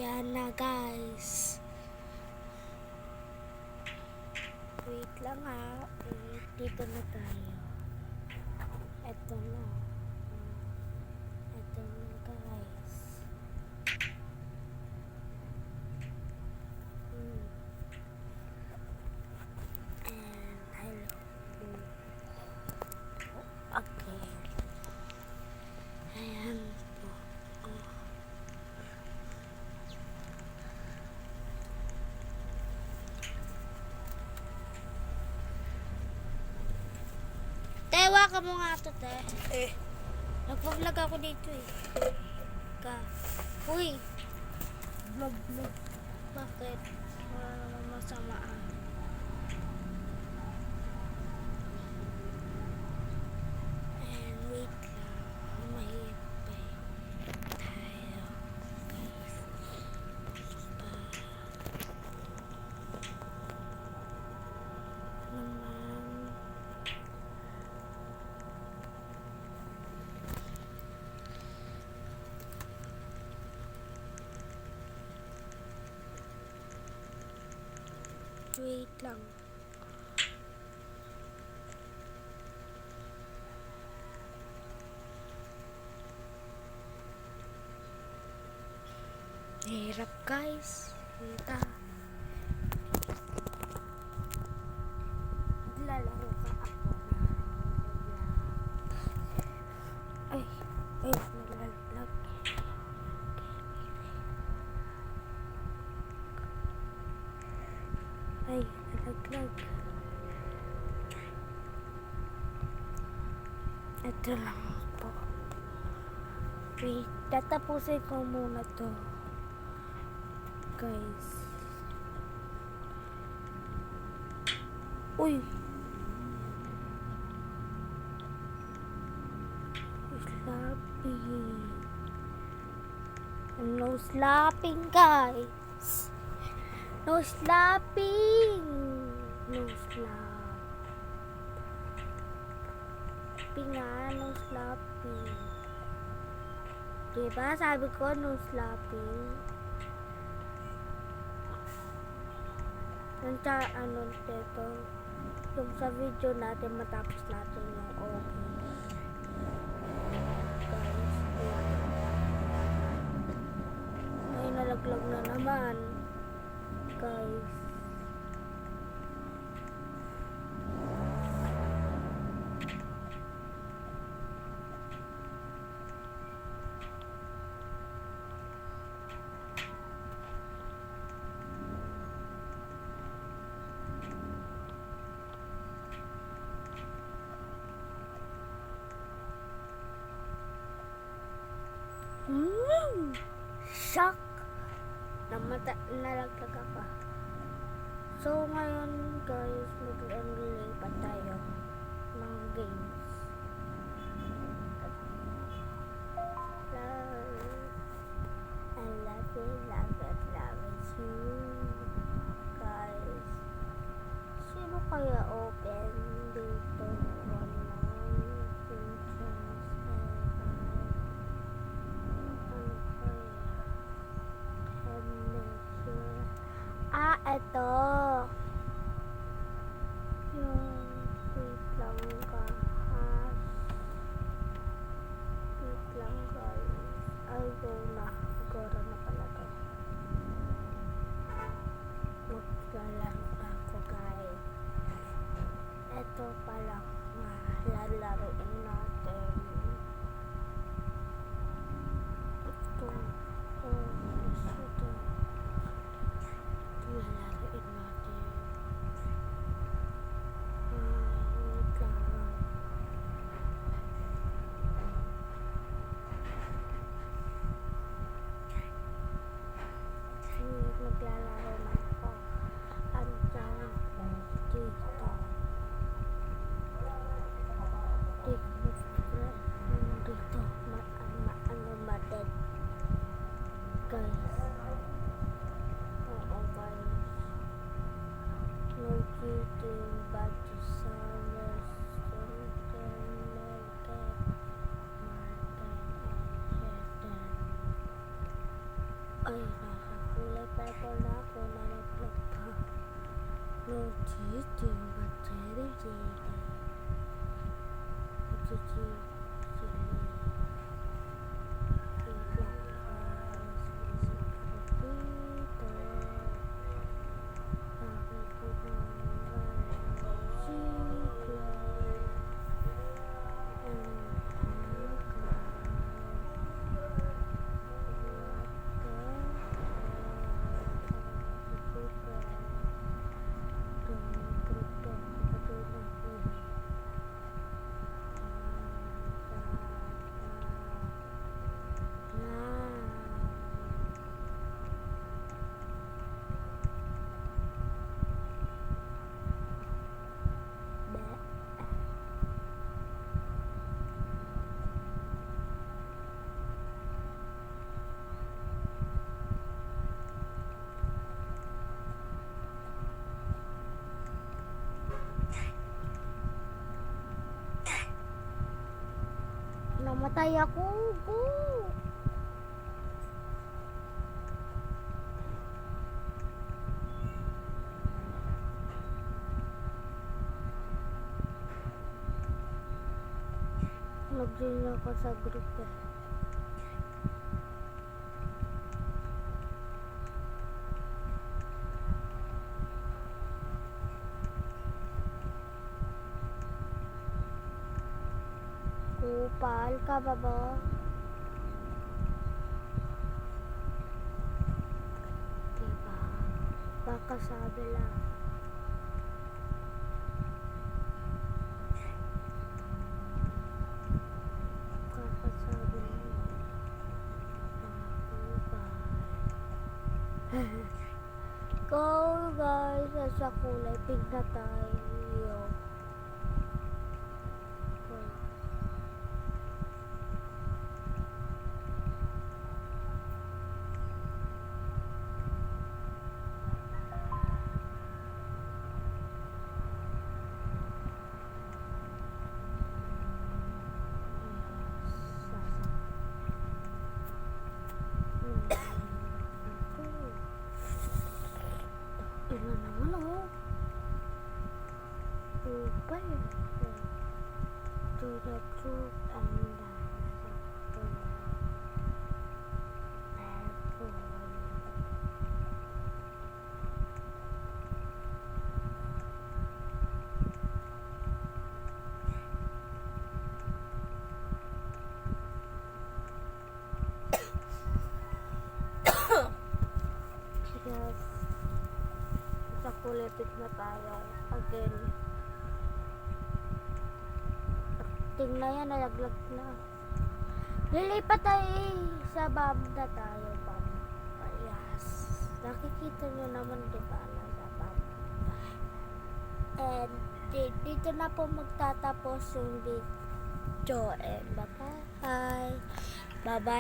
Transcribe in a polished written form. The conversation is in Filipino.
Yan na guys. Wait lang ha. Dito na tayo. Ito na. Ito na guys. And hello. Okay. Ayan po. Tewa ka mo nga to, te. Nagpa-vlog ako dito eh. Uy. Vlog. Bakit? Wala naman masama ah. And wait lang. Mahirap pa eh. Tayo. Guys. Naman. Wait lang. Hirap guys. Kita. Lalaro ka ako na. Ay, naglalag. Ay, nalaglag. Ito lang po. Wait, tatapusin ko muna to. Guys. Uy! Slapping. No slapping, guys. No slapping. No slap. No slapping. Diba? Sabi ko, no slapping. Yung dito. Yung sa video natin, matapos natin yung okay. Guys, ay nalaglag na naman. Guys. Shock! Nalaglag ako. So, ngayon guys, mag-lipat tayo ng games. I love you. Guys, sino kaya open dito? Ito. Yung wait lang guys. Ay, go na. Gora na pala to. Maglalaro na ako guys. Ito pala lalaroin natin. Ito. Lalaroin natin. Namatay ako. Go! Nag-join ako sa group eh. Kupal ka ba ba? Diba? Baka sabi lang. Kakasabi lang. Go guys! Sa kulay pink na tayo. Ina naman oh. Upay. To the truth and yes. Sa kulipit na tayo again. Tingnan yan, nalaglag na. Lilipat tayo sa bomb na tayo, bomb. Yes. Nakikita nyo naman, diba, nasa bomb. And dito na po magtatapos yung video. And bye-bye. Bye-bye.